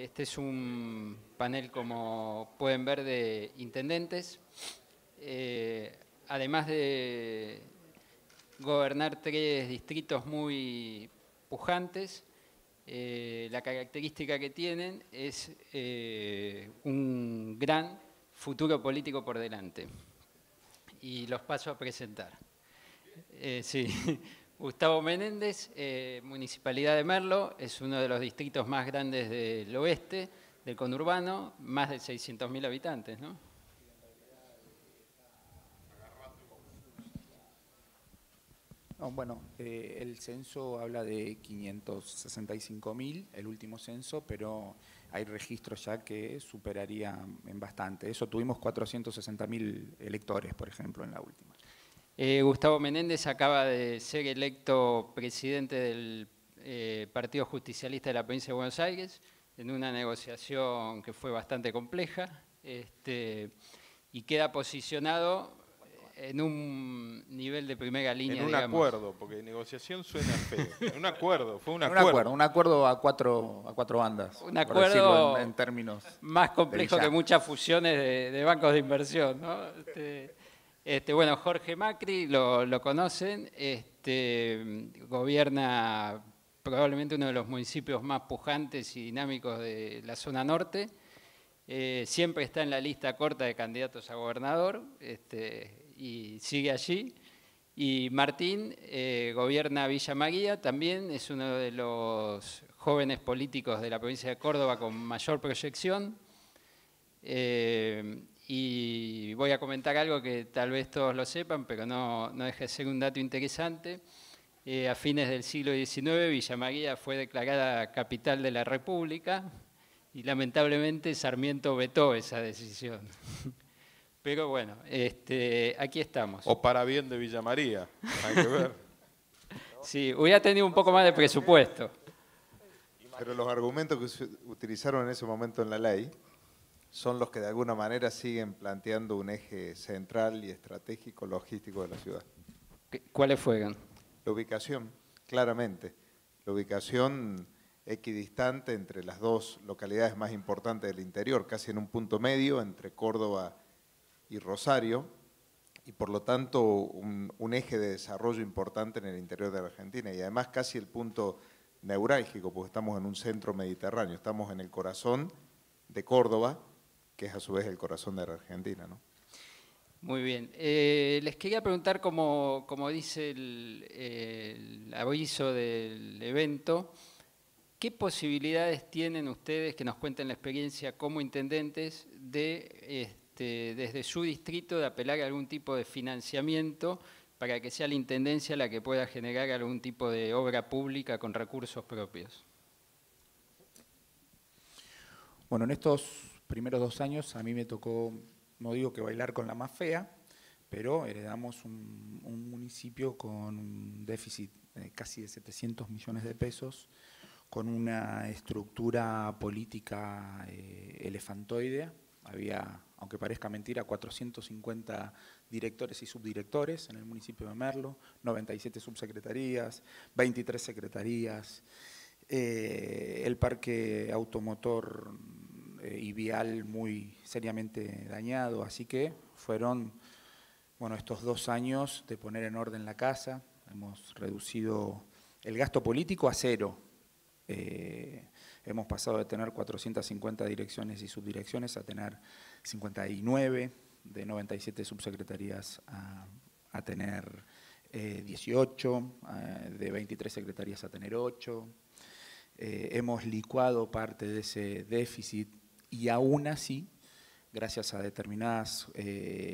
Este es un panel, como pueden ver, de intendentes. Además de gobernar 3 distritos muy pujantes, la característica que tienen es un gran futuro político por delante. Y los paso a presentar. Sí. Gustavo Menéndez, Municipalidad de Merlo, es uno de los distritos más grandes del oeste, del conurbano, más de 600.000 habitantes, ¿no? No, bueno, el censo habla de 565.000, el último censo, pero hay registros ya que superarían en bastante. Eso tuvimos 460.000 electores, por ejemplo, en la última. Gustavo Menéndez acaba de ser electo presidente del Partido Justicialista de la Provincia de Buenos Aires en una negociación que fue bastante compleja y queda posicionado en un nivel de primera línea, en un digamos. acuerdo, porque negociación suena feo. En un acuerdo, fue un Un acuerdo a cuatro bandas. Un acuerdo por decirlo en términos más complejo que muchas fusiones de bancos de inversión, ¿no? Bueno, Jorge Macri, lo conocen, gobierna probablemente uno de los municipios más pujantes y dinámicos de la zona norte. Siempre está en la lista corta de candidatos a gobernador y sigue allí. Y Martín gobierna Villa María, también es uno de los jóvenes políticos de la provincia de Córdoba con mayor proyección. Y voy a comentar algo que tal vez todos lo sepan, pero no deja de ser un dato interesante. A fines del siglo XIX, Villa María fue declarada capital de la República y lamentablemente Sarmiento vetó esa decisión. Pero bueno, aquí estamos. O para bien de Villa María, hay que ver. Sí, hubiera tenido un poco más de presupuesto. Pero los argumentos que se utilizaron en ese momento en la ley son los que de alguna manera siguen planteando un eje central y estratégico logístico de la ciudad. ¿Cuáles fueron? La ubicación, claramente. La ubicación equidistante entre las dos localidades más importantes del interior, casi en un punto medio entre Córdoba y Rosario, y por lo tanto un eje de desarrollo importante en el interior de la Argentina, y además casi el punto neurálgico, porque estamos en un centro mediterráneo, estamos en el corazón de Córdoba, que es a su vez el corazón de la Argentina, ¿no? Muy bien. Les quería preguntar, como dice el aviso del evento, ¿qué posibilidades tienen ustedes, que nos cuenten la experiencia como intendentes, de desde su distrito de apelar a algún tipo de financiamiento para que sea la intendencia la que pueda generar algún tipo de obra pública con recursos propios? Bueno, en estos primeros 2 años a mí me tocó, no digo que bailar con la más fea, pero heredamos un municipio con un déficit casi de 700 millones de pesos, con una estructura política elefantoidea. Había, aunque parezca mentira, 450 directores y subdirectores en el municipio de Merlo, 97 subsecretarías, 23 secretarías, el parque automotor y vial muy seriamente dañado, así que fueron estos 2 años de poner en orden la casa. Hemos reducido el gasto político a 0. Hemos pasado de tener 450 direcciones y subdirecciones a tener 59, de 97 subsecretarías a tener 18, de 23 secretarías a tener 8. Hemos licuado parte de ese déficit y aún así, gracias a determinadas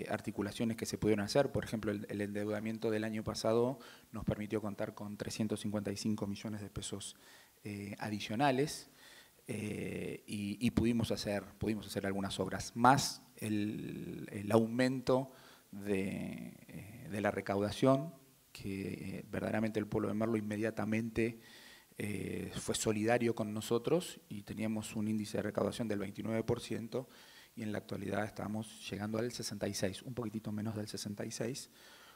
articulaciones que se pudieron hacer, por ejemplo, el endeudamiento del año pasado nos permitió contar con 355 millones de pesos adicionales y pudimos hacer algunas obras, más el aumento de la recaudación, que verdaderamente el pueblo de Merlo inmediatamente fue solidario con nosotros y teníamos un índice de recaudación del 29%, y en la actualidad estamos llegando al 66, un poquitito menos del 66,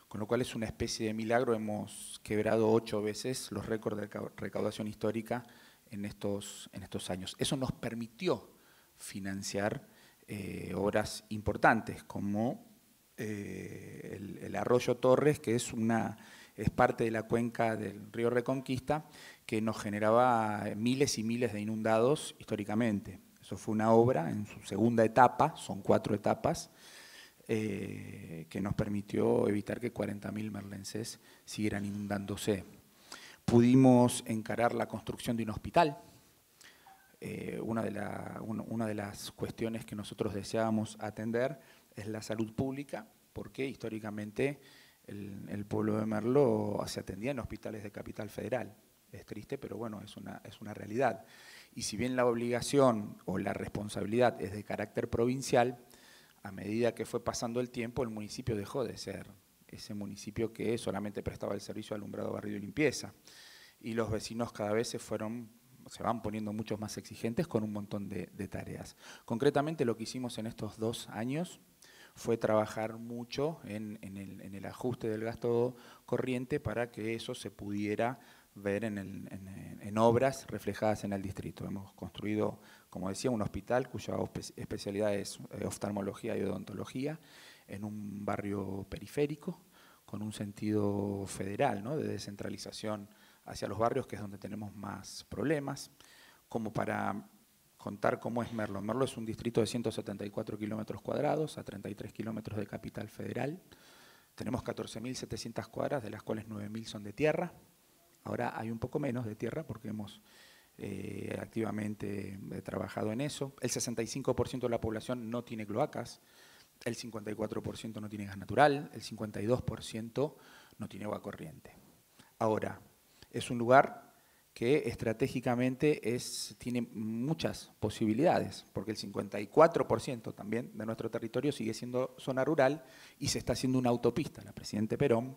con lo cual es una especie de milagro. Hemos quebrado 8 veces los récords de recaudación histórica en estos años. Eso nos permitió financiar obras importantes como el Arroyo Torres, que es parte de la cuenca del río Reconquista, que nos generaba miles y miles de inundados históricamente. Eso fue una obra en su segunda etapa, son 4 etapas, que nos permitió evitar que 40.000 merlenses siguieran inundándose. Pudimos encarar la construcción de un hospital. Una de las cuestiones que nosotros deseábamos atender es la salud pública, porque históricamente el pueblo de Merlo se atendía en hospitales de Capital Federal. Es triste, pero bueno, es una realidad. Y si bien la obligación o la responsabilidad es de carácter provincial, a medida que fue pasando el tiempo, el municipio dejó de ser ese municipio que solamente prestaba el servicio de alumbrado, barrido y limpieza. Y los vecinos cada vez se van poniendo mucho más exigentes con un montón de tareas. Concretamente lo que hicimos en estos 2 años fue trabajar mucho en el ajuste del gasto corriente para que eso se pudiera ver en obras reflejadas en el distrito. Hemos construido, como decía, un hospital cuya especialidad es oftalmología y odontología en un barrio periférico con un sentido federal, ¿no?, de descentralización hacia los barrios, que es donde tenemos más problemas. Como para contar cómo es Merlo. Merlo es un distrito de 174 kilómetros cuadrados, a 33 kilómetros de Capital Federal. Tenemos 14.700 cuadras, de las cuales 9.000 son de tierra. Ahora hay un poco menos de tierra porque hemos activamente trabajado en eso. El 65% de la población no tiene cloacas, el 54% no tiene gas natural, el 52% no tiene agua corriente. Ahora, es un lugar que estratégicamente tiene muchas posibilidades, porque el 54% también de nuestro territorio sigue siendo zona rural y se está haciendo una autopista, la Presidente Perón,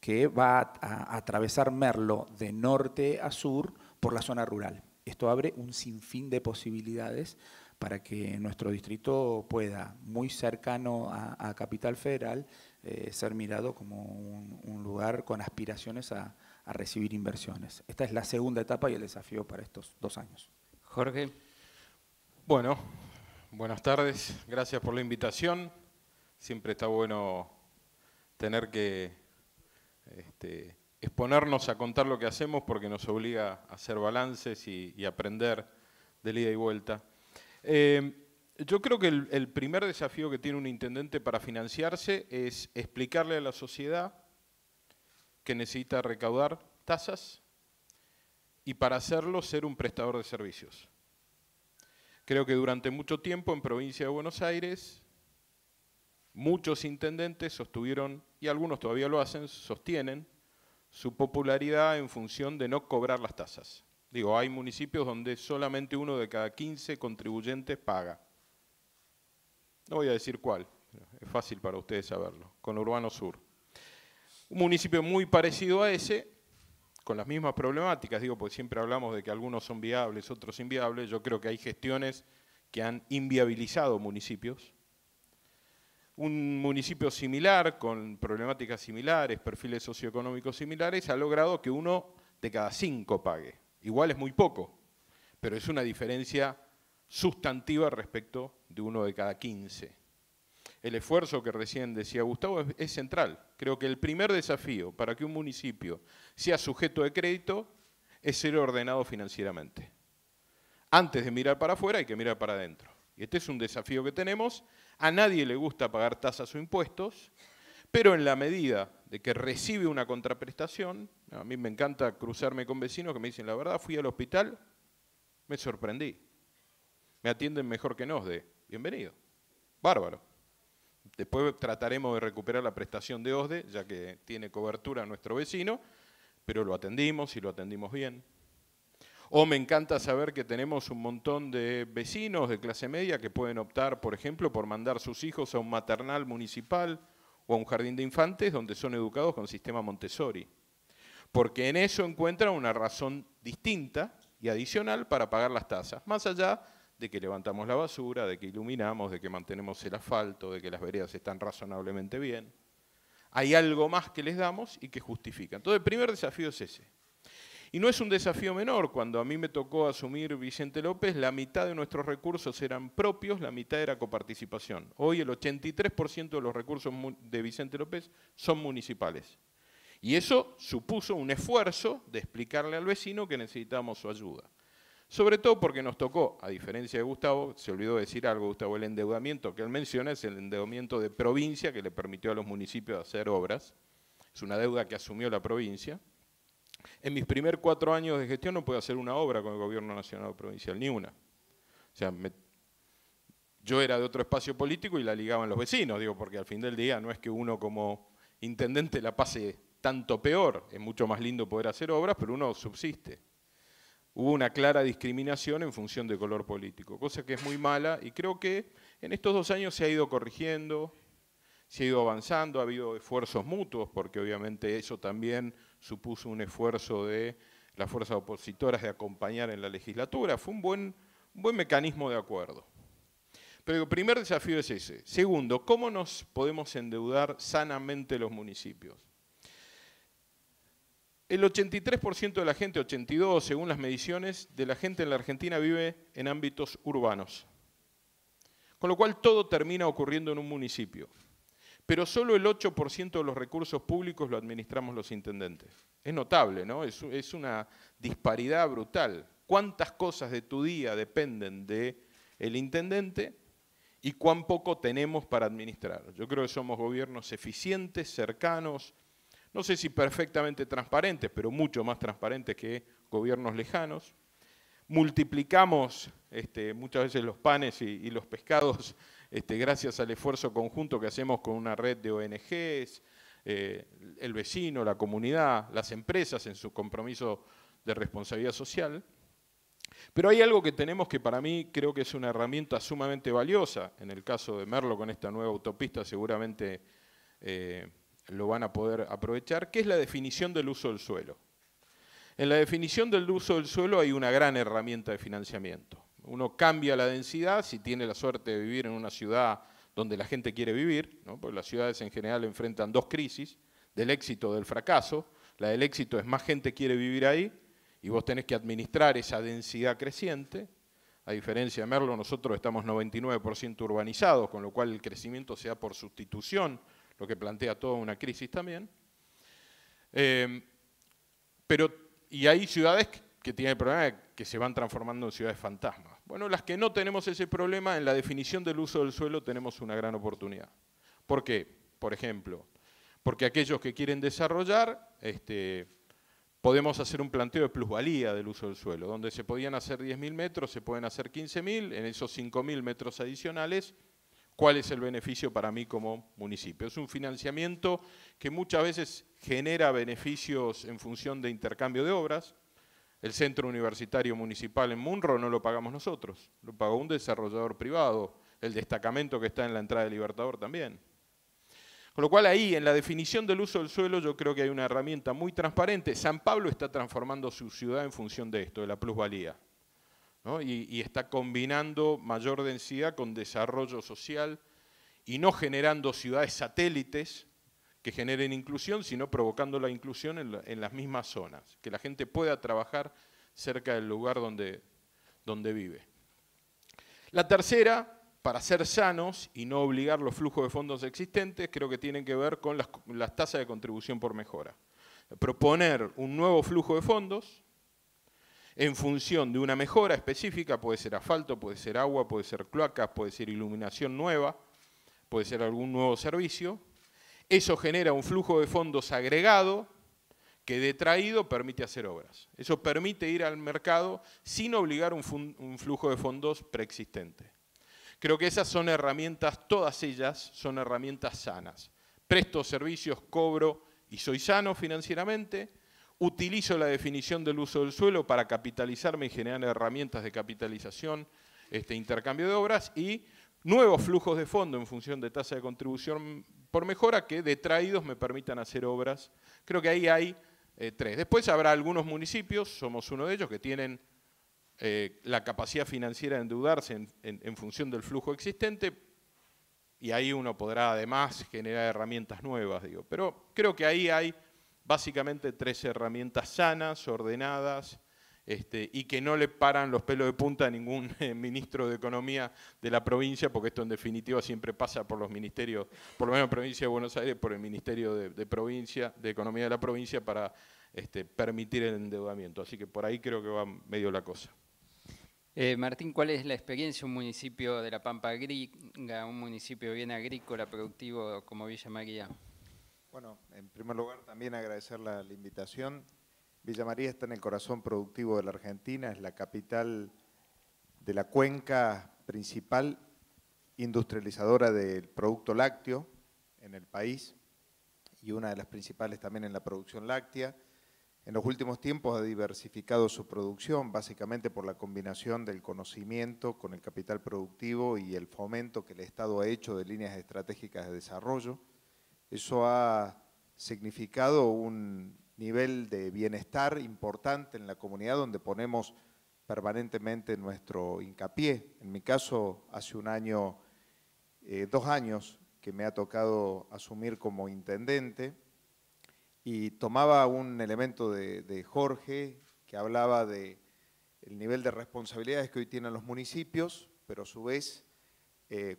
que va a atravesar Merlo de norte a sur por la zona rural. Esto abre un sinfín de posibilidades para que nuestro distrito pueda, muy cercano a Capital Federal, ser mirado como un lugar con aspiraciones a recibir inversiones. Esta es la segunda etapa y el desafío para estos 2 años. Jorge. Bueno, buenas tardes, gracias por la invitación. Siempre está bueno tener que exponernos a contar lo que hacemos porque nos obliga a hacer balances y aprender de ida y vuelta. Yo creo que el primer desafío que tiene un intendente para financiarse es explicarle a la sociedad que necesita recaudar tasas y para hacerlo ser un prestador de servicios. Creo que durante mucho tiempo en Provincia de Buenos Aires muchos intendentes sostuvieron, y algunos todavía lo hacen, sostienen su popularidad en función de no cobrar las tasas. Digo, hay municipios donde solamente 1 de cada 15 contribuyentes paga. No voy a decir cuál, es fácil para ustedes saberlo, Conurbano Sur. Un municipio muy parecido a ese, con las mismas problemáticas, digo, porque siempre hablamos de que algunos son viables, otros inviables. Yo creo que hay gestiones que han inviabilizado municipios. Un municipio similar, con problemáticas similares, perfiles socioeconómicos similares, ha logrado que 1 de cada 5 pague. Igual es muy poco, pero es una diferencia sustantiva respecto de 1 de cada 15. El esfuerzo que recién decía Gustavo es central. Creo que el primer desafío para que un municipio sea sujeto de crédito es ser ordenado financieramente. Antes de mirar para afuera hay que mirar para adentro. Y este es un desafío que tenemos. A nadie le gusta pagar tasas o impuestos, pero en la medida de que recibe una contraprestación, a mí me encanta cruzarme con vecinos que me dicen, la verdad, fui al hospital, me sorprendí. Me atienden mejor que en OSDE. Bienvenido. Bárbaro. Después trataremos de recuperar la prestación de OSDE, ya que tiene cobertura nuestro vecino, pero lo atendimos y lo atendimos bien. O me encanta saber que tenemos un montón de vecinos de clase media que pueden optar, por ejemplo, por mandar sus hijos a un maternal municipal o a un jardín de infantes donde son educados con sistema Montessori. Porque en eso encuentran una razón distinta y adicional para pagar las tasas, más allá de que levantamos la basura, de que iluminamos, de que mantenemos el asfalto, de que las veredas están razonablemente bien. Hay algo más que les damos y que justifica. Entonces el primer desafío es ese. Y no es un desafío menor. Cuando a mí me tocó asumir Vicente López, la mitad de nuestros recursos eran propios, la mitad era coparticipación. Hoy el 83% de los recursos de Vicente López son municipales. Y eso supuso un esfuerzo de explicarle al vecino que necesitábamos su ayuda. Sobre todo porque nos tocó, a diferencia de Gustavo, se olvidó decir algo, Gustavo, el endeudamiento que él menciona es el endeudamiento de provincia que le permitió a los municipios hacer obras. Es una deuda que asumió la provincia. En mis primeros 4 años de gestión no pude hacer una obra con el gobierno nacional o provincial, ni una. O sea, yo era de otro espacio político y la ligaban los vecinos, digo, porque al fin del día no es que uno como intendente la pase tanto peor, es mucho más lindo poder hacer obras, pero uno subsiste. Hubo una clara discriminación en función de color político, cosa que es muy mala y creo que en estos 2 años se ha ido corrigiendo, se ha ido avanzando, ha habido esfuerzos mutuos, porque obviamente eso también supuso un esfuerzo de las fuerzas opositoras de acompañar en la legislatura. Fue un buen mecanismo de acuerdo. Pero el primer desafío es ese. Segundo, ¿cómo nos podemos endeudar sanamente los municipios? El 83% de la gente, 82% según las mediciones, de la gente en la Argentina vive en ámbitos urbanos. Con lo cual todo termina ocurriendo en un municipio. Pero solo el 8% de los recursos públicos lo administramos los intendentes. Es notable, ¿no? Es una disparidad brutal. ¿Cuántas cosas de tu día dependen del intendente y cuán poco tenemos para administrar? Yo creo que somos gobiernos eficientes, cercanos, no sé si perfectamente transparentes, pero mucho más transparentes que gobiernos lejanos. Multiplicamos muchas veces los panes y los pescados gracias al esfuerzo conjunto que hacemos con una red de ONGs, el vecino, la comunidad, las empresas en su compromiso de responsabilidad social. Pero hay algo que tenemos que para mí creo que es una herramienta sumamente valiosa. En el caso de Merlo con esta nueva autopista seguramente lo van a poder aprovechar, que es la definición del uso del suelo. En la definición del uso del suelo hay una gran herramienta de financiamiento. Uno cambia la densidad si tiene la suerte de vivir en una ciudad donde la gente quiere vivir, ¿no? Porque las ciudades en general enfrentan 2 crisis, del éxito o del fracaso. La del éxito es más gente quiere vivir ahí y vos tenés que administrar esa densidad creciente. A diferencia de Merlo, nosotros estamos 99% urbanizados, con lo cual el crecimiento se da por sustitución, lo que plantea toda una crisis también. Y hay ciudades que tienen el problema de que se van transformando en ciudades fantasmas. Bueno, las que no tenemos ese problema, en la definición del uso del suelo tenemos una gran oportunidad. ¿Por qué? Por ejemplo, porque aquellos que quieren desarrollar, podemos hacer un planteo de plusvalía del uso del suelo, donde se podían hacer 10.000 metros, se pueden hacer 15.000, en esos 5.000 metros adicionales, ¿cuál es el beneficio para mí como municipio? Es un financiamiento que muchas veces genera beneficios en función de intercambio de obras. El centro universitario municipal en Munro no lo pagamos nosotros, lo pagó un desarrollador privado, el destacamento que está en la entrada de Libertador también. Con lo cual ahí, en la definición del uso del suelo, yo creo que hay una herramienta muy transparente. San Pablo está transformando su ciudad en función de esto, de la plusvalía, ¿no? Y está combinando mayor densidad con desarrollo social y no generando ciudades satélites que generen inclusión, sino provocando la inclusión en las mismas zonas, que la gente pueda trabajar cerca del lugar donde vive. La tercera, para ser sanos y no obligar los flujos de fondos existentes, creo que tienen que ver con las tasas de contribución por mejora. Proponer un nuevo flujo de fondos en función de una mejora específica, puede ser asfalto, puede ser agua, puede ser cloacas, puede ser iluminación nueva, puede ser algún nuevo servicio. Eso genera un flujo de fondos agregado que detraído permite hacer obras. Eso permite ir al mercado sin obligar un flujo de fondos preexistente. Creo que esas son herramientas, todas ellas son herramientas sanas. Presto servicios, cobro y soy sano financieramente. Utilizo la definición del uso del suelo para capitalizarme y generar herramientas de capitalización, intercambio de obras y nuevos flujos de fondo en función de tasa de contribución por mejora que detraídos me permitan hacer obras. Creo que ahí hay 3. Después habrá algunos municipios, somos uno de ellos, que tienen la capacidad financiera de endeudarse en función del flujo existente y ahí uno podrá además generar herramientas nuevas, digo. Pero creo que ahí hay básicamente 3 herramientas sanas, ordenadas, y que no le paran los pelos de punta a ningún ministro de Economía de la provincia, porque esto en definitiva siempre pasa por los ministerios, por lo menos en la provincia de Buenos Aires, por el Ministerio de Economía de la provincia para permitir el endeudamiento. Así que por ahí creo que va medio la cosa. Martín, ¿cuál es la experiencia de un municipio de la Pampa Gringa, un municipio bien agrícola, productivo como Villa María? Bueno, en primer lugar también agradecer la invitación. Villa María está en el corazón productivo de la Argentina, es la capital de la cuenca principal industrializadora del producto lácteo en el país y una de las principales también en la producción láctea. En los últimos tiempos ha diversificado su producción, básicamente por la combinación del conocimiento con el capital productivo y el fomento que el Estado ha hecho de líneas estratégicas de desarrollo. Eso ha significado un nivel de bienestar importante en la comunidad donde ponemos permanentemente nuestro hincapié. En mi caso, hace un año, 2 años que me ha tocado asumir como intendente y tomaba un elemento de Jorge que hablaba de el nivel de responsabilidades que hoy tienen los municipios, pero a su vez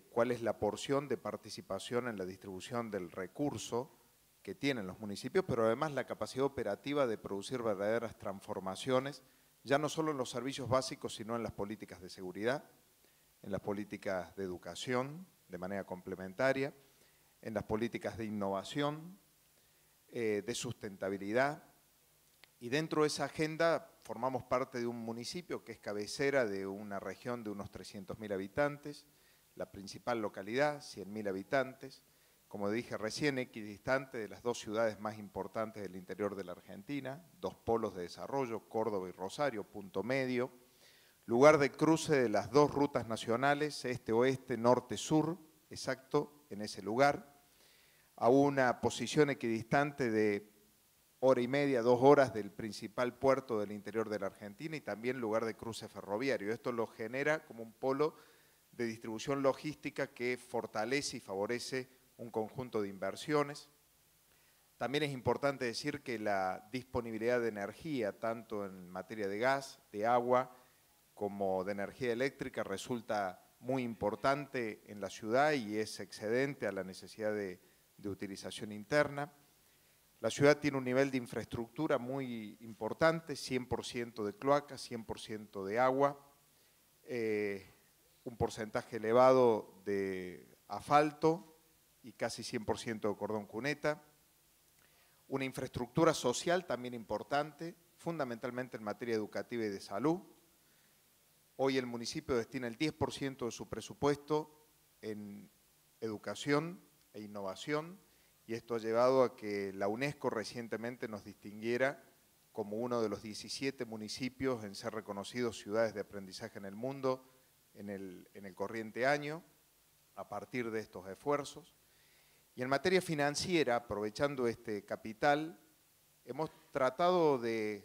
cuál es la porción de participación en la distribución del recurso que tienen los municipios, pero además la capacidad operativa de producir verdaderas transformaciones, ya no solo en los servicios básicos, sino en las políticas de seguridad, en las políticas de educación de manera complementaria, en las políticas de innovación, de sustentabilidad. Y dentro de esa agenda formamos parte de un municipio que es cabecera de una región de unos 300.000 habitantes, la principal localidad, 100.000 habitantes, como dije recién, equidistante de las 2 ciudades más importantes del interior de la Argentina, 2 polos de desarrollo, Córdoba y Rosario, punto medio, lugar de cruce de las 2 rutas nacionales, este-oeste, norte-sur, exacto, en ese lugar, a una posición equidistante de 1h30, 2 horas del principal puerto del interior de la Argentina y también lugar de cruce ferroviario. Esto lo genera como un polo de distribución logística que fortalece y favorece un conjunto de inversiones. También es importante decir que la disponibilidad de energía, tanto en materia de gas, de agua, como de energía eléctrica, resulta muy importante en la ciudad y es excedente a la necesidad de utilización interna. La ciudad tiene un nivel de infraestructura muy importante, 100% de cloacas, 100% de agua, un porcentaje elevado de asfalto y casi 100% de cordón cuneta. Una infraestructura social también importante, fundamentalmente en materia educativa y de salud. Hoy el municipio destina el 10% de su presupuesto en educación e innovación y esto ha llevado a que la UNESCO recientemente nos distinguiera como uno de los 17 municipios en ser reconocidos ciudades de aprendizaje en el mundo en el corriente año, a partir de estos esfuerzos. Y en materia financiera, aprovechando este capital, hemos tratado en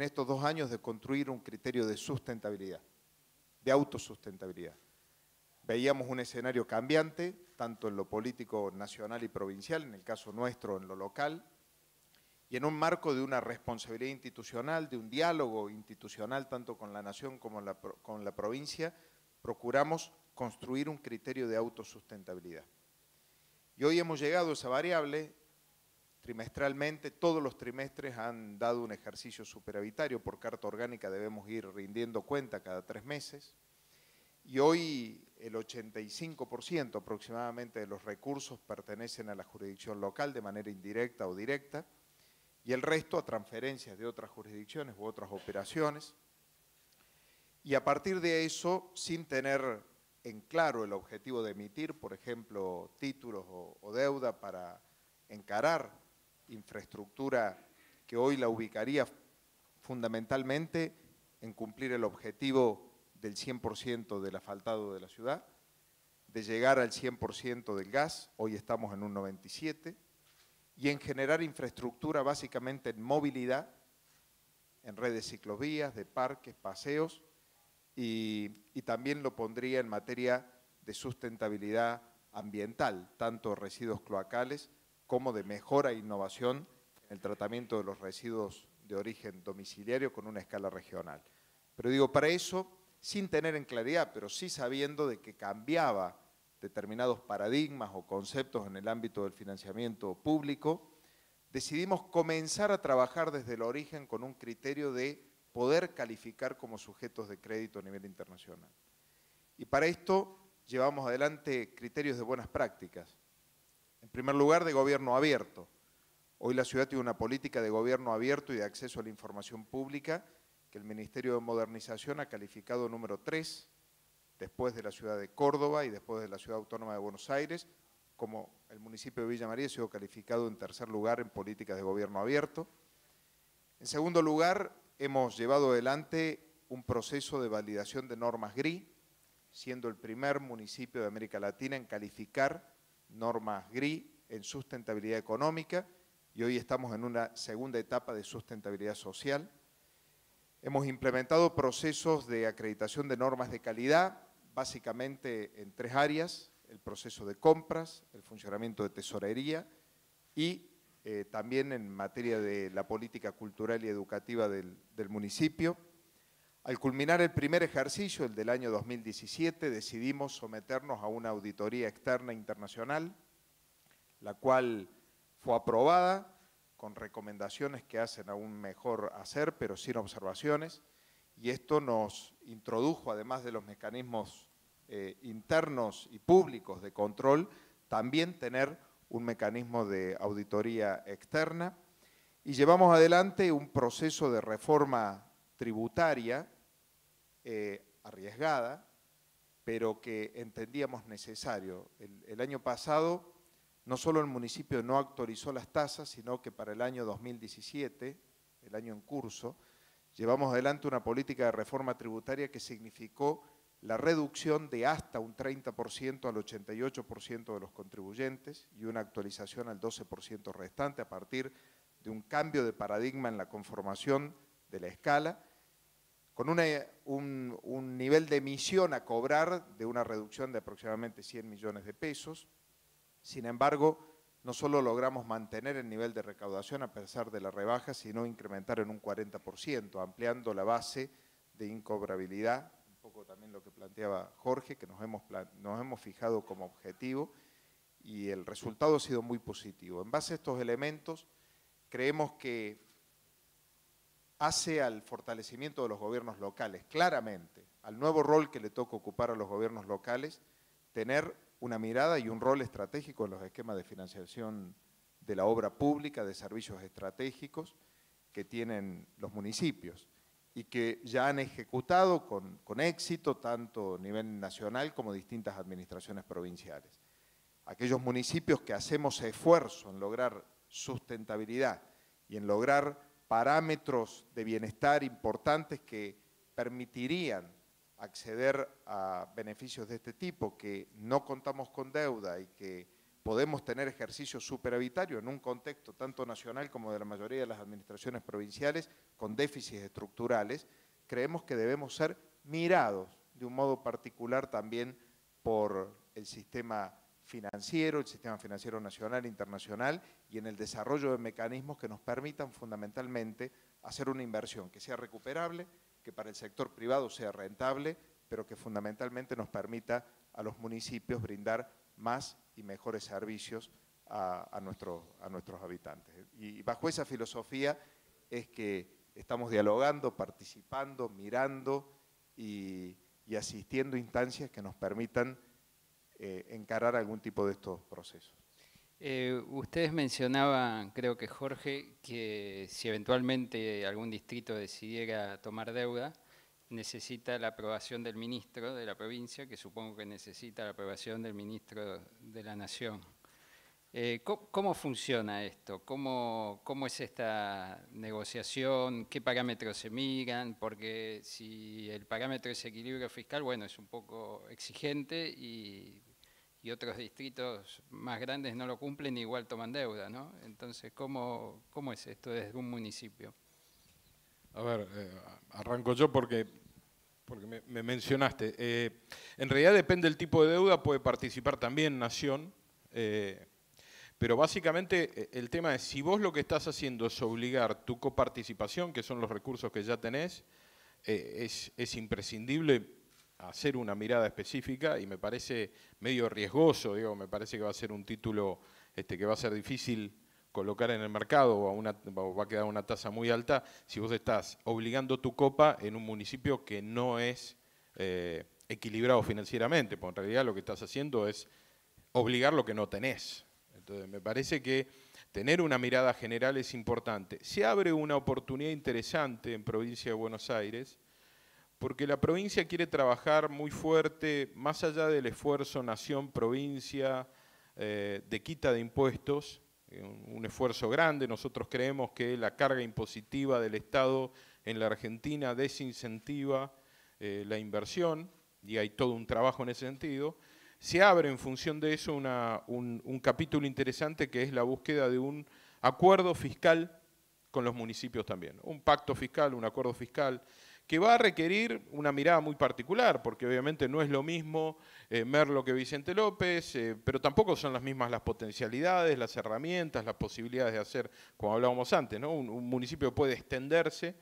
estos 2 años de construir un criterio de sustentabilidad, de autosustentabilidad. Veíamos un escenario cambiante, tanto en lo político nacional y provincial, en el caso nuestro en lo local, y en un marco de una responsabilidad institucional, de un diálogo institucional tanto con la nación como con la provincia, procuramos construir un criterio de autosustentabilidad. Y hoy hemos llegado a esa variable, trimestralmente, todos los trimestres han dado un ejercicio superavitario, por carta orgánica debemos ir rindiendo cuenta cada 3 meses, y hoy el 85% aproximadamente de los recursos pertenecen a la jurisdicción local de manera indirecta o directa, y el resto a transferencias de otras jurisdicciones u otras operaciones. Y a partir de eso, sin tener en claro el objetivo de emitir, por ejemplo, títulos o deuda para encarar infraestructura que hoy la ubicaría fundamentalmente en cumplir el objetivo del 100% del asfaltado de la ciudad, de llegar al 100% del gas, hoy estamos en un 97%, y en generar infraestructura básicamente en movilidad, en redes de ciclovías, de parques, paseos, y también lo pondría en materia de sustentabilidad ambiental, tanto residuos cloacales como de mejora e innovación el tratamiento de los residuos de origen domiciliario con una escala regional. Pero digo, para eso, sin tener en claridad, pero sí sabiendo de que cambiaba determinados paradigmas o conceptos en el ámbito del financiamiento público, decidimos comenzar a trabajar desde el origen con un criterio de poder calificar como sujetos de crédito a nivel internacional. Y para esto llevamos adelante criterios de buenas prácticas. En primer lugar, de gobierno abierto. Hoy la ciudad tiene una política de gobierno abierto y de acceso a la información pública que el Ministerio de Modernización ha calificado número 3, después de la ciudad de Córdoba y después de la Ciudad Autónoma de Buenos Aires, como el municipio de Villa María ha sido calificado en tercer lugar en políticas de gobierno abierto. En segundo lugar, hemos llevado adelante un proceso de validación de normas GRI, siendo el primer municipio de América Latina en calificar normas GRI en sustentabilidad económica, y hoy estamos en una segunda etapa de sustentabilidad social. Hemos implementado procesos de acreditación de normas de calidad, básicamente en 3 áreas: el proceso de compras, el funcionamiento de tesorería y también en materia de la política cultural y educativa del municipio. Al culminar el primer ejercicio, el del año 2017, decidimos someternos a una auditoría externa internacional, la cual fue aprobada con recomendaciones que hacen aún mejor hacer, pero sin observaciones, y esto nos introdujo, además de los mecanismos internos y públicos de control, también tener un mecanismo de auditoría externa, y llevamos adelante un proceso de reforma tributaria arriesgada, pero que entendíamos necesario. El año pasado, no solo el municipio no actualizó las tasas, sino que para el año 2017, el año en curso, llevamos adelante una política de reforma tributaria que significó la reducción de hasta un 30% al 88% de los contribuyentes y una actualización al 12% restante a partir de un cambio de paradigma en la conformación de la escala, con un nivel de emisión a cobrar de una reducción de aproximadamente 100 millones de pesos. Sin embargo, no solo logramos mantener el nivel de recaudación a pesar de la rebaja, sino incrementar en un 40%, ampliando la base de incobrabilidad, un poco también lo que planteaba Jorge, que nos hemos fijado como objetivo, y el resultado ha sido muy positivo. En base a estos elementos, creemos que hace al fortalecimiento de los gobiernos locales, claramente, al nuevo rol que le toca ocupar a los gobiernos locales, tener una mirada y un rol estratégico en los esquemas de financiación de la obra pública, de servicios estratégicos que tienen los municipios y que ya han ejecutado con éxito tanto a nivel nacional como distintas administraciones provinciales. Aquellos municipios que hacemos esfuerzo en lograr sustentabilidad y en lograr parámetros de bienestar importantes que permitirían acceder a beneficios de este tipo, que no contamos con deuda y que podemos tener ejercicios superavitarios en un contexto tanto nacional como de la mayoría de las administraciones provinciales con déficits estructurales, creemos que debemos ser mirados de un modo particular también por el sistema financiero nacional e internacional, y en el desarrollo de mecanismos que nos permitan fundamentalmente hacer una inversión que sea recuperable, que para el sector privado sea rentable, pero que fundamentalmente nos permita a los municipios brindar más y mejores servicios a nuestros habitantes. Y bajo esa filosofía es que estamos dialogando, participando, mirando y asistiendo a instancias que nos permitan encarar algún tipo de estos procesos. Ustedes mencionaban, creo que Jorge, que si eventualmente algún distrito decidiera tomar deuda, necesita la aprobación del ministro de la provincia, que supongo que necesita la aprobación del ministro de la Nación. ¿Cómo funciona esto? ¿Cómo es esta negociación? ¿Qué parámetros se miran? Porque si el parámetro es equilibrio fiscal, bueno, es un poco exigente y otros distritos más grandes no lo cumplen y igual toman deuda, ¿no? Entonces, ¿cómo es esto desde un municipio? A ver, arranco yo porque me mencionaste. En realidad depende del tipo de deuda, puede participar también Nación, Pero básicamente el tema es, si vos lo que estás haciendo es obligar tu coparticipación, que son los recursos que ya tenés, es imprescindible hacer una mirada específica y me parece medio riesgoso, digo, me parece que va a ser un título que va a ser difícil colocar en el mercado o va a quedar una tasa muy alta si vos estás obligando tu copa en un municipio que no es equilibrado financieramente, porque en realidad lo que estás haciendo es obligar lo que no tenés. Entonces me parece que tener una mirada general es importante. Se abre una oportunidad interesante en provincia de Buenos Aires, porque la provincia quiere trabajar muy fuerte, más allá del esfuerzo nación-provincia de quita de impuestos, un esfuerzo grande. Nosotros creemos que la carga impositiva del Estado en la Argentina desincentiva la inversión, y hay todo un trabajo en ese sentido. Se abre en función de eso un capítulo interesante que es la búsqueda de un acuerdo fiscal con los municipios también. Un pacto fiscal, un acuerdo fiscal, que va a requerir una mirada muy particular, porque obviamente no es lo mismo Merlo que Vicente López, pero tampoco son las mismas las potencialidades, las herramientas, las posibilidades de hacer, como hablábamos antes, ¿no? Un municipio puede extenderse,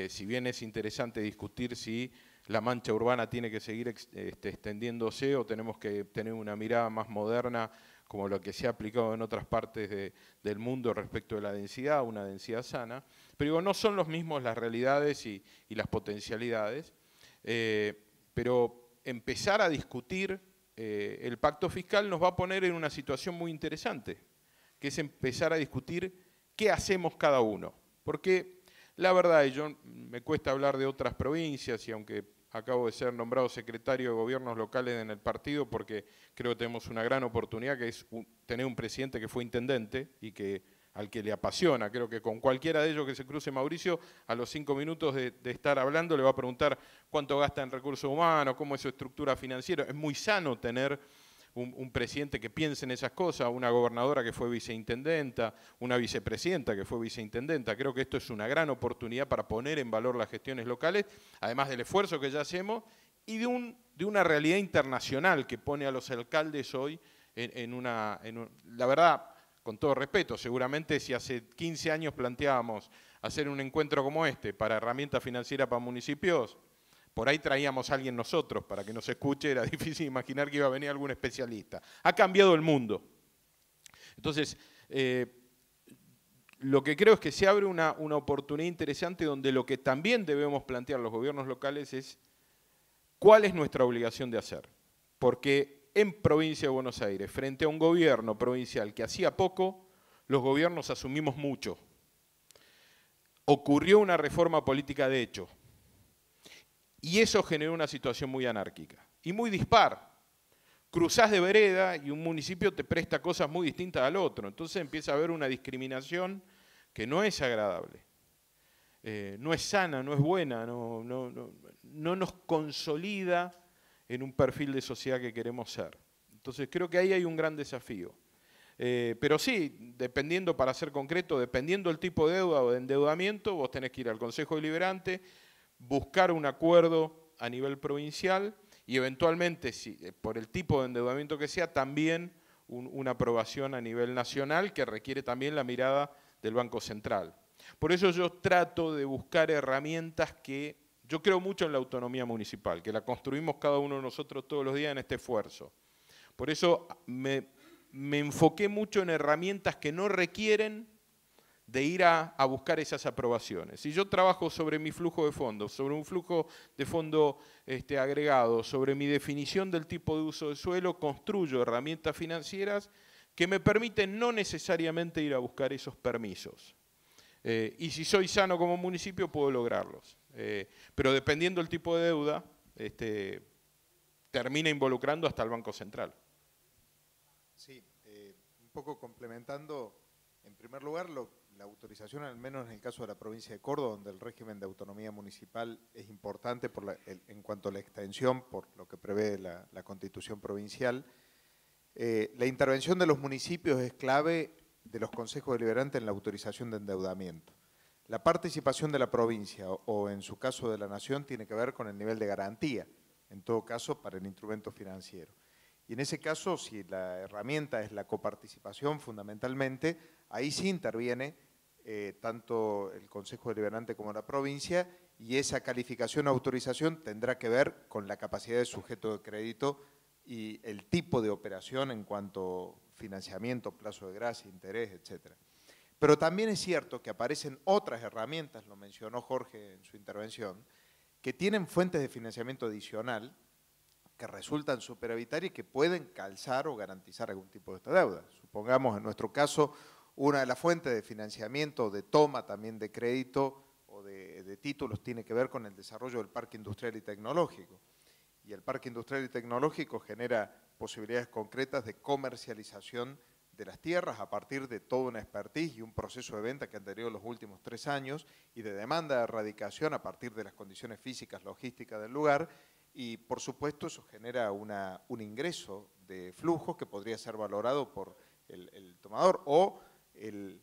si bien es interesante discutir si la mancha urbana tiene que seguir extendiéndose o tenemos que tener una mirada más moderna como lo que se ha aplicado en otras partes del mundo respecto de la densidad, una densidad sana. Pero digo, no son los mismos las realidades y las potencialidades, pero empezar a discutir el pacto fiscal nos va a poner en una situación muy interesante, que es empezar a discutir qué hacemos cada uno. Porque la verdad, y yo me cuesta hablar de otras provincias, y aunque acabo de ser nombrado secretario de gobiernos locales en el partido, porque creo que tenemos una gran oportunidad, que es tener un presidente que fue intendente y al que le apasiona. Creo que con cualquiera de ellos que se cruce Mauricio, a los 5 minutos de estar hablando le va a preguntar cuánto gasta en recursos humanos, cómo es su estructura financiera. Es muy sano tener un presidente que piense en esas cosas, una gobernadora que fue viceintendenta, una vicepresidenta que fue viceintendenta. Creo que esto es una gran oportunidad para poner en valor las gestiones locales, además del esfuerzo que ya hacemos y de una realidad internacional que pone a los alcaldes hoy la verdad, con todo respeto, seguramente si hace 15 años planteábamos hacer un encuentro como este para herramientas financieras para municipios, por ahí traíamos a alguien nosotros para que nos escuche, era difícil imaginar que iba a venir algún especialista. Ha cambiado el mundo. Entonces, lo que creo es que se abre una oportunidad interesante donde lo que también debemos plantear los gobiernos locales es cuál es nuestra obligación de hacer. Porque en provincia de Buenos Aires, frente a un gobierno provincial que hacía poco, los gobiernos asumimos mucho. Ocurrió una reforma política de hecho. Y eso generó una situación muy anárquica y muy dispar. Cruzás de vereda y un municipio te presta cosas muy distintas al otro. Entonces empieza a haber una discriminación que no es agradable, no es sana, no es buena, no nos consolida en un perfil de sociedad que queremos ser. Entonces creo que ahí hay un gran desafío. Pero sí, dependiendo, para ser concreto, dependiendo del tipo de deuda o de endeudamiento, vos tenés que ir al Consejo Deliberante, buscar un acuerdo a nivel provincial y eventualmente, por el tipo de endeudamiento que sea, también una aprobación a nivel nacional que requiere también la mirada del Banco Central. Por eso yo trato de buscar herramientas que yo creo mucho en la autonomía municipal, que la construimos cada uno de nosotros todos los días en este esfuerzo. Por eso me enfoqué mucho en herramientas que no requieren de ir a buscar esas aprobaciones. Si yo trabajo sobre mi flujo de fondos, sobre un flujo de fondo agregado, sobre mi definición del tipo de uso de suelo, construyo herramientas financieras que me permiten no necesariamente ir a buscar esos permisos. Y si soy sano como municipio, puedo lograrlos. Pero dependiendo del tipo de deuda, termina involucrando hasta el Banco Central. Sí, un poco complementando, en primer lugar, la autorización, al menos en el caso de la provincia de Córdoba, donde el régimen de autonomía municipal es importante en cuanto a la extensión, por lo que prevé la Constitución provincial. La intervención de los municipios es clave de los consejos deliberantes en la autorización de endeudamiento. La participación de la provincia o en su caso de la nación tiene que ver con el nivel de garantía, en todo caso para el instrumento financiero. Y en ese caso, si la herramienta es la coparticipación fundamentalmente, ahí sí interviene tanto el Consejo Deliberante como la provincia, y esa calificación o autorización tendrá que ver con la capacidad de sujeto de crédito y el tipo de operación en cuanto a financiamiento, plazo de gracia, interés, etc. Pero también es cierto que aparecen otras herramientas, lo mencionó Jorge en su intervención, que tienen fuentes de financiamiento adicional que resultan superavitarias y que pueden calzar o garantizar algún tipo de esta deuda. Supongamos en nuestro caso, una de las fuentes de financiamiento, de toma también de crédito o de títulos tiene que ver con el desarrollo del parque industrial y tecnológico. Y el parque industrial y tecnológico genera posibilidades concretas de comercialización de las tierras a partir de toda una expertise y un proceso de venta que han tenido los últimos 3 años y de demanda de erradicación a partir de las condiciones físicas, logísticas del lugar, y por supuesto eso genera un ingreso de flujos que podría ser valorado por el tomador o el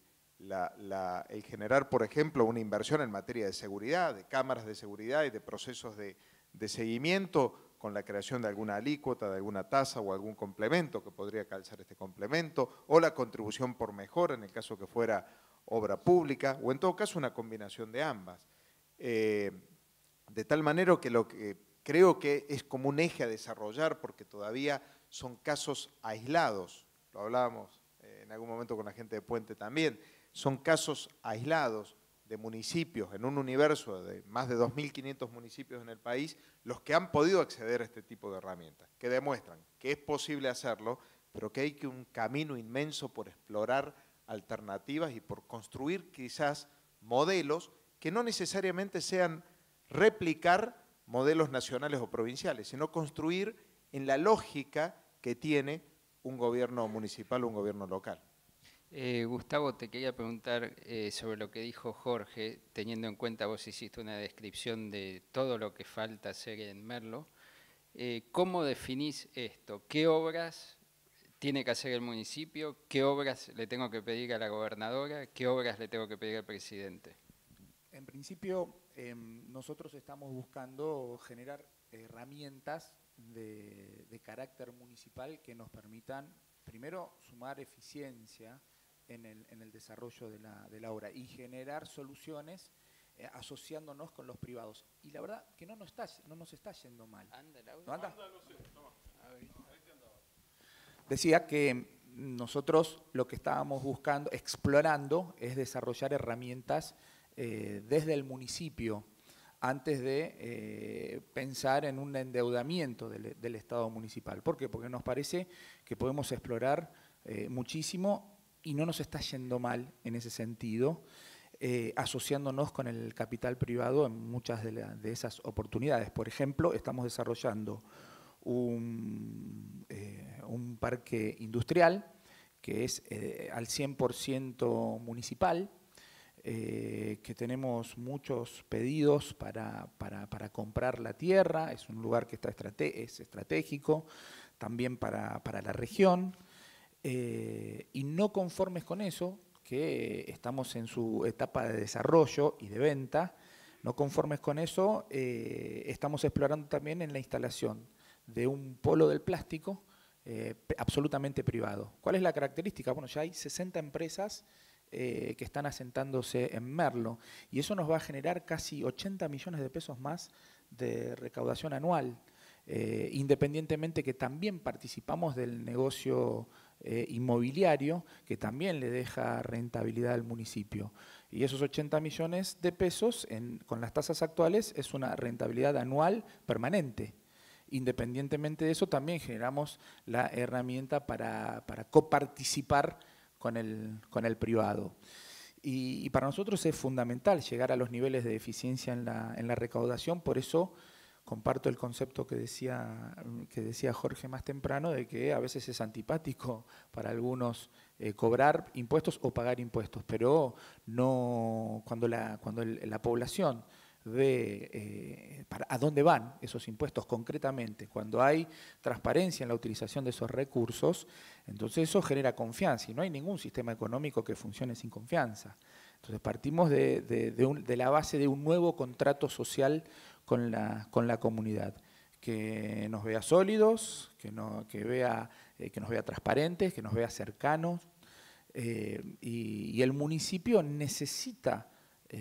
generar, por ejemplo, una inversión en materia de seguridad, de cámaras de seguridad y de procesos de seguimiento con la creación de alguna alícuota, de alguna tasa o algún complemento que podría calzar este complemento, o la contribución por mejora en el caso que fuera obra pública, o en todo caso una combinación de ambas. De tal manera que lo que creo que es como un eje a desarrollar, porque todavía son casos aislados, lo hablábamos en algún momento con la gente de Puente también, son casos aislados de municipios en un universo de más de 2.500 municipios en el país, los que han podido acceder a este tipo de herramientas, que demuestran que es posible hacerlo, pero que hay un camino inmenso por explorar alternativas y por construir quizás modelos que no necesariamente sean replicar modelos nacionales o provinciales, sino construir en la lógica que tiene un gobierno municipal o un gobierno local. Gustavo, te quería preguntar sobre lo que dijo Jorge, teniendo en cuenta vos hiciste una descripción de todo lo que falta hacer en Merlo. ¿Cómo definís esto? ¿Qué obras tiene que hacer el municipio? ¿Qué obras le tengo que pedir a la gobernadora? ¿Qué obras le tengo que pedir al presidente? En principio, nosotros estamos buscando generar herramientas de carácter municipal que nos permitan, primero, sumar eficiencia en el desarrollo de la obra y generar soluciones asociándonos con los privados. Y la verdad que no nos está yendo mal. ¿Anda el audio? ¿No anda? No sé, toma. Decía que nosotros lo que estábamos buscando, explorando, es desarrollar herramientas desde el municipio antes de pensar en un endeudamiento del Estado municipal. ¿Por qué? Porque nos parece que podemos explorar muchísimo y no nos está yendo mal en ese sentido, asociándonos con el capital privado en muchas de esas oportunidades. Por ejemplo, estamos desarrollando un parque industrial que es al 100% municipal, que tenemos muchos pedidos para comprar la tierra, es un lugar que es estratégico, también para la región, y no conformes con eso, que estamos en su etapa de desarrollo y de venta, no conformes con eso, estamos explorando también en la instalación de un polo del plástico absolutamente privado. ¿Cuál es la característica? Bueno, ya hay 60 empresas que están asentándose en Merlo y eso nos va a generar casi 80 millones de pesos más de recaudación anual, independientemente que también participamos del negocio inmobiliario que también le deja rentabilidad al municipio. Y esos 80 millones de pesos con las tasas actuales es una rentabilidad anual permanente. Independientemente de eso, también generamos la herramienta para coparticipar con el privado. Y para nosotros es fundamental llegar a los niveles de eficiencia en la recaudación, por eso comparto el concepto que decía Jorge más temprano, de que a veces es antipático para algunos cobrar impuestos o pagar impuestos, pero no cuando la población ve a dónde van esos impuestos concretamente, cuando hay transparencia en la utilización de esos recursos, entonces eso genera confianza y no hay ningún sistema económico que funcione sin confianza. Entonces partimos de la base de un nuevo contrato social con la comunidad, que nos vea sólidos, que nos vea transparentes, que nos vea cercanos. Y el municipio necesita,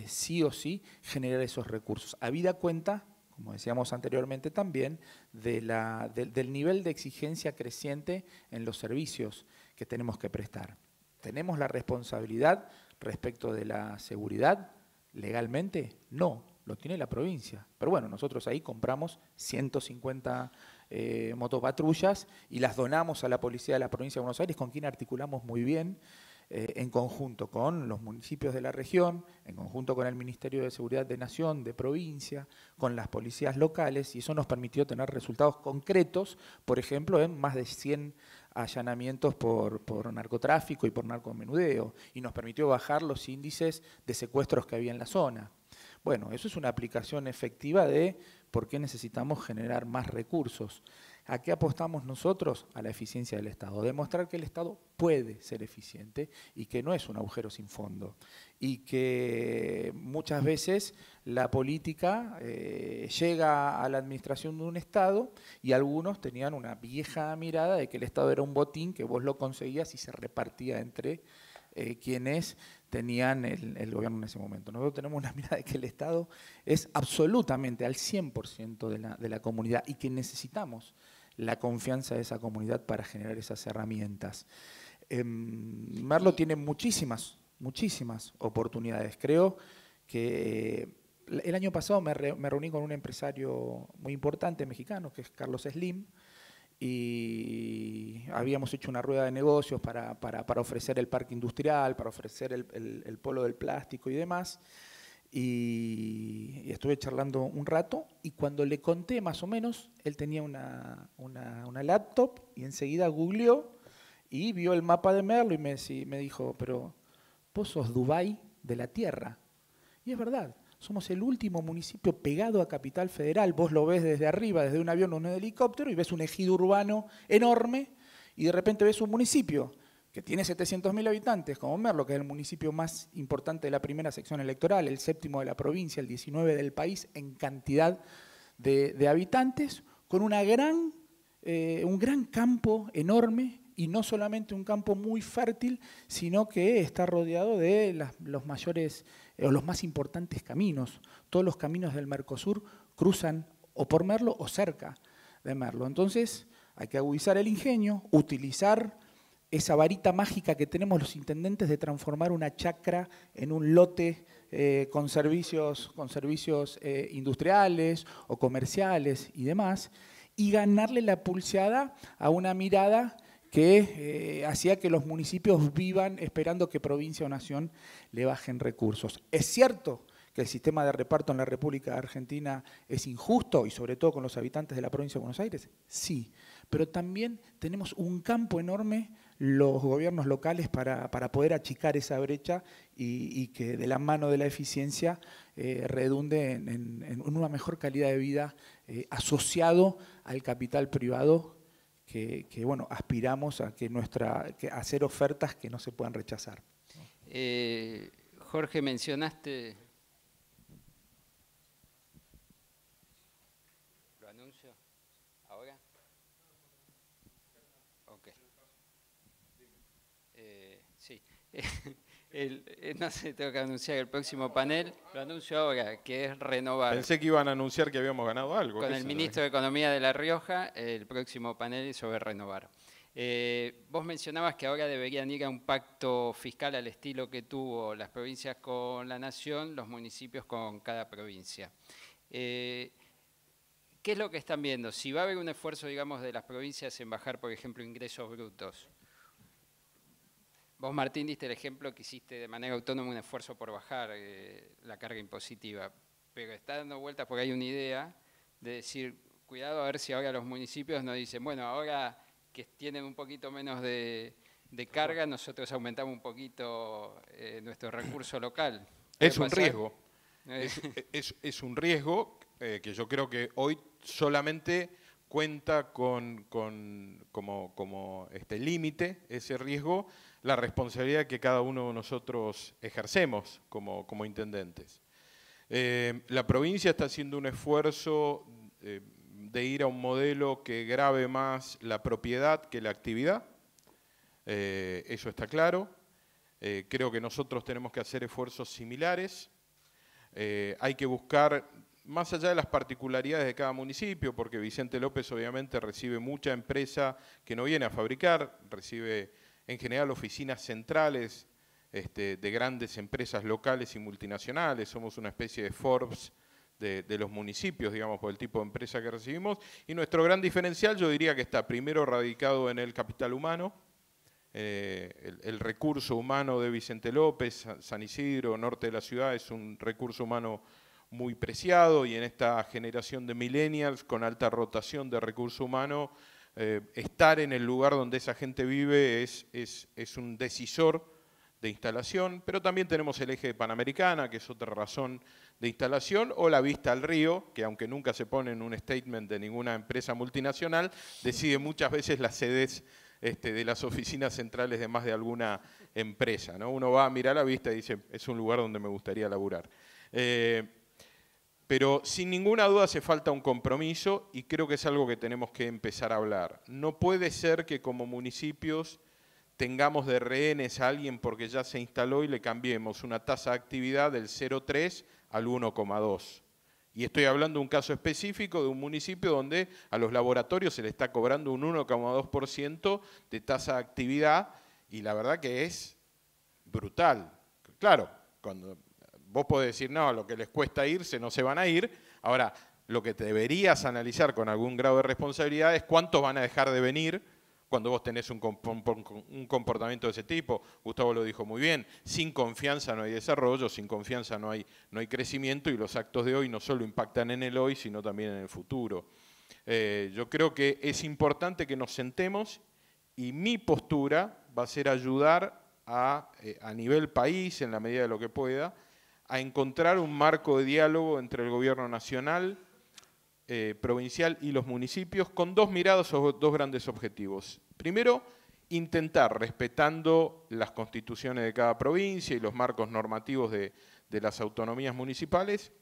sí o sí, generar esos recursos. Habida cuenta, como decíamos anteriormente también, del nivel de exigencia creciente en los servicios que tenemos que prestar. ¿Tenemos la responsabilidad respecto de la seguridad legalmente? No, lo tiene la provincia. Pero bueno, nosotros ahí compramos 150 motopatrullas y las donamos a la policía de la provincia de Buenos Aires, con quien articulamos muy bien, en conjunto con los municipios de la región, en conjunto con el Ministerio de Seguridad de Nación, de provincia, con las policías locales, y eso nos permitió tener resultados concretos, por ejemplo, en más de 100 allanamientos por narcotráfico y por narcomenudeo, y nos permitió bajar los índices de secuestros que había en la zona. Bueno, eso es una aplicación efectiva de por qué necesitamos generar más recursos. ¿A qué apostamos nosotros? A la eficiencia del Estado. Demostrar que el Estado puede ser eficiente y que no es un agujero sin fondo. Y que muchas veces la política llega a la administración de un Estado y algunos tenían una vieja mirada de que el Estado era un botín que vos lo conseguías y se repartía entre quienes tenían el gobierno en ese momento. Nosotros tenemos una mirada de que el Estado es absolutamente al 100% de la comunidad y que necesitamos la confianza de esa comunidad para generar esas herramientas. Merlo tiene muchísimas oportunidades. Creo que el año pasado me reuní con un empresario muy importante mexicano, que es Carlos Slim, y habíamos hecho una rueda de negocios para ofrecer el parque industrial, para ofrecer el polo del plástico y demás. Y estuve charlando un rato y cuando le conté más o menos, él tenía una laptop y enseguida googleó y vio el mapa de Merlo y me dijo, pero vos sos Dubái de la Tierra. Y es verdad, somos el último municipio pegado a Capital Federal. Vos lo ves desde arriba, desde un avión o un helicóptero y ves un ejido urbano enorme y de repente ves un municipio que tiene 700.000 habitantes, como Merlo, que es el municipio más importante de la primera sección electoral, el 7º de la provincia, el 19 del país en cantidad de habitantes, con un gran campo enorme, y no solamente un campo muy fértil, sino que está rodeado de los mayores o los más importantes caminos. Todos los caminos del Mercosur cruzan o por Merlo o cerca de Merlo. Entonces hay que agudizar el ingenio, utilizar esa varita mágica que tenemos los intendentes de transformar una chacra en un lote con servicios industriales o comerciales y demás, y ganarle la pulseada a una mirada que hacía que los municipios vivan esperando que provincia o nación le bajen recursos. Es cierto que el sistema de reparto en la República Argentina es injusto, y sobre todo con los habitantes de la provincia de Buenos Aires, sí, pero también tenemos un campo enorme los gobiernos locales para poder achicar esa brecha y que de la mano de la eficiencia redunde en una mejor calidad de vida asociado al capital privado que bueno, aspiramos a a hacer ofertas que no se puedan rechazar. Jorge, mencionaste... ¿Lo anuncio ahora? Ok. Sí. No sé, tengo que anunciar el próximo panel, lo anuncio ahora, que es renovar. Pensé que iban a anunciar que habíamos ganado algo. Con el ministro de Economía de La Rioja, el próximo panel es sobre renovar. Vos mencionabas que ahora deberían ir a un pacto fiscal al estilo que tuvo las provincias con la nación, los municipios con cada provincia. ¿Qué es lo que están viendo? Si va a haber un esfuerzo, digamos, de las provincias en bajar, por ejemplo, ingresos brutos. Vos, Martín, diste el ejemplo que hiciste de manera autónoma un esfuerzo por bajar la carga impositiva, pero está dando vueltas porque hay una idea de decir, cuidado a ver si ahora los municipios nos dicen, bueno, ahora que tienen un poquito menos de carga, nosotros aumentamos un poquito nuestro recurso local. Es un riesgo. Es un riesgo que yo creo que hoy solamente cuenta como límite ese riesgo la responsabilidad que cada uno de nosotros ejercemos como intendentes. La provincia está haciendo un esfuerzo de ir a un modelo que grave más la propiedad que la actividad. Eso está claro. Creo que nosotros tenemos que hacer esfuerzos similares. Hay que buscar, más allá de las particularidades de cada municipio, porque Vicente López obviamente recibe mucha empresa que no viene a fabricar, recibe en general oficinas centrales de grandes empresas locales y multinacionales. Somos una especie de Forbes de los municipios, digamos, por el tipo de empresa que recibimos. Y nuestro gran diferencial, yo diría que está primero radicado en el capital humano. El recurso humano de Vicente López, San Isidro, norte de la ciudad, es un recurso humano muy preciado, y en esta generación de millennials con alta rotación de recurso humano, estar en el lugar donde esa gente vive es un decisor de instalación. Pero también tenemos el eje de Panamericana, que es otra razón de instalación, o la vista al río, que aunque nunca se pone en un statement de ninguna empresa multinacional, decide muchas veces las sedes de las oficinas centrales de más de alguna empresa, ¿no? Uno va a mirar la vista y dice, es un lugar donde me gustaría laburar. Pero sin ninguna duda hace falta un compromiso, y creo que es algo que tenemos que empezar a hablar. No puede ser que como municipios tengamos de rehenes a alguien porque ya se instaló y le cambiemos una tasa de actividad del 0,3 al 1,2. Y estoy hablando de un caso específico de un municipio donde a los laboratorios se le está cobrando un 1,2% de tasa de actividad, y la verdad que es brutal. Claro, cuando vos podés decir, no, lo que les cuesta irse no se van a ir. Ahora, lo que te deberías analizar con algún grado de responsabilidad es cuántos van a dejar de venir cuando vos tenés un comportamiento de ese tipo. Gustavo lo dijo muy bien, sin confianza no hay desarrollo, sin confianza no hay crecimiento, y los actos de hoy no solo impactan en el hoy, sino también en el futuro. Yo creo que es importante que nos sentemos, y mi postura va a ser ayudar a nivel país, en la medida de lo que pueda, a encontrar un marco de diálogo entre el gobierno nacional, provincial y los municipios, con dos miradas o dos grandes objetivos. Primero, intentar, respetando las constituciones de cada provincia y los marcos normativos de las autonomías municipales,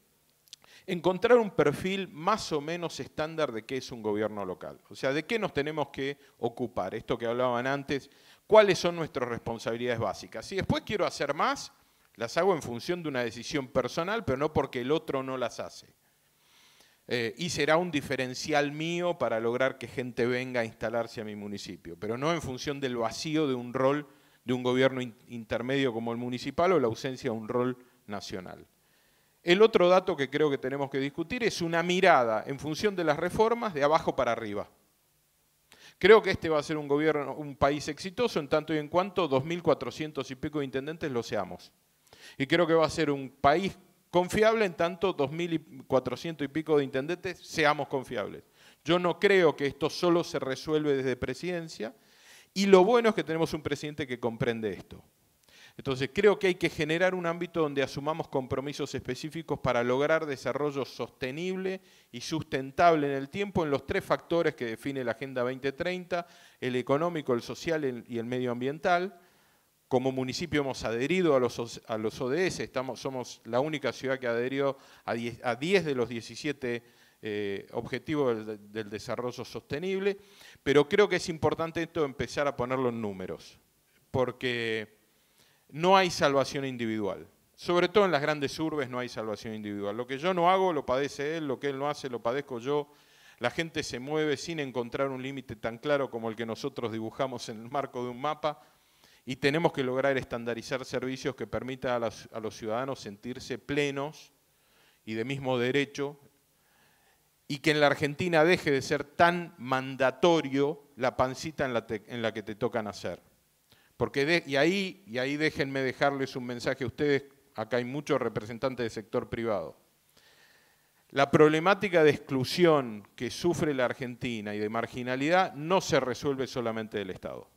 encontrar un perfil más o menos estándar de qué es un gobierno local. O sea, de qué nos tenemos que ocupar. Esto que hablaban antes, cuáles son nuestras responsabilidades básicas. Si después quiero hacer más, las hago en función de una decisión personal, pero no porque el otro no las hace. Y será un diferencial mío para lograr que gente venga a instalarse a mi municipio, pero no en función del vacío de un rol de un gobierno intermedio como el municipal, o la ausencia de un rol nacional. El otro dato que creo que tenemos que discutir es una mirada en función de las reformas de abajo para arriba. Creo que este va a ser un país exitoso en tanto y en cuanto 2.400 y pico de intendentes lo seamos. Y creo que va a ser un país confiable en tanto 2.400 y pico de intendentes seamos confiables. Yo no creo que esto solo se resuelve desde presidencia, y lo bueno es que tenemos un presidente que comprende esto. Entonces creo que hay que generar un ámbito donde asumamos compromisos específicos para lograr desarrollo sostenible y sustentable en el tiempo en los tres factores que define la Agenda 2030, el económico, el social y el medioambiental. Como municipio hemos adherido a los ODS, somos la única ciudad que adherió a 10 de los 17 objetivos del desarrollo sostenible, pero creo que es importante esto empezar a ponerlo en números, porque no hay salvación individual. Sobre todo en las grandes urbes no hay salvación individual. Lo que yo no hago lo padece él, lo que él no hace lo padezco yo. La gente se mueve sin encontrar un límite tan claro como el que nosotros dibujamos en el marco de un mapa, y tenemos que lograr estandarizar servicios que permitan a los ciudadanos sentirse plenos y de mismo derecho, y que en la Argentina deje de ser tan mandatorio la pancita en la que te toca nacer. Porque y ahí déjenme dejarles un mensaje a ustedes, acá hay muchos representantes del sector privado. La problemática de exclusión que sufre la Argentina y de marginalidad no se resuelve solamente del Estado.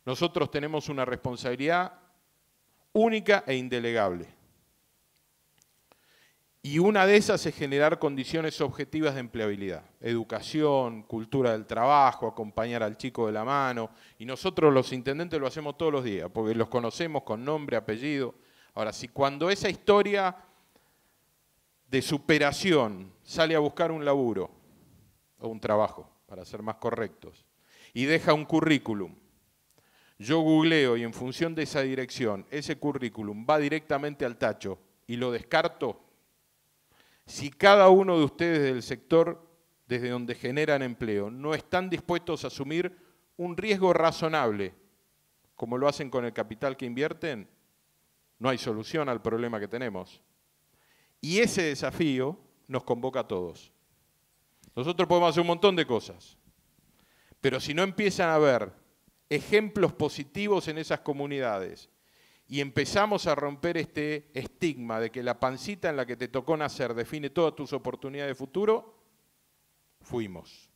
Nosotros tenemos una responsabilidad única e indelegable. Y una de esas es generar condiciones objetivas de empleabilidad. Educación, cultura del trabajo, acompañar al chico de la mano. Y nosotros los intendentes lo hacemos todos los días, porque los conocemos con nombre, apellido. Ahora, si cuando esa historia de superación sale a buscar un laburo o un trabajo, para ser más correctos, y deja un currículum, yo googleo y en función de esa dirección, ese currículum va directamente al tacho y lo descarto, si cada uno de ustedes del sector, desde donde generan empleo, no están dispuestos a asumir un riesgo razonable, como lo hacen con el capital que invierten, no hay solución al problema que tenemos. Y ese desafío nos convoca a todos. Nosotros podemos hacer un montón de cosas, pero si no empiezan a haber ejemplos positivos en esas comunidades y empezamos a romper este estigma de que la pancita en la que te tocó nacer define todas tus oportunidades de futuro, fuimos.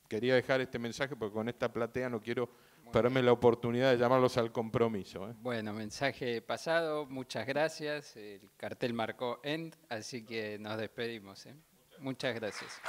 Quería dejar este mensaje porque con esta platea no quiero perderme la oportunidad de llamarlos al compromiso. Bueno, mensaje pasado, muchas gracias. El cartel marcó END, así que nos despedimos. Muchas gracias.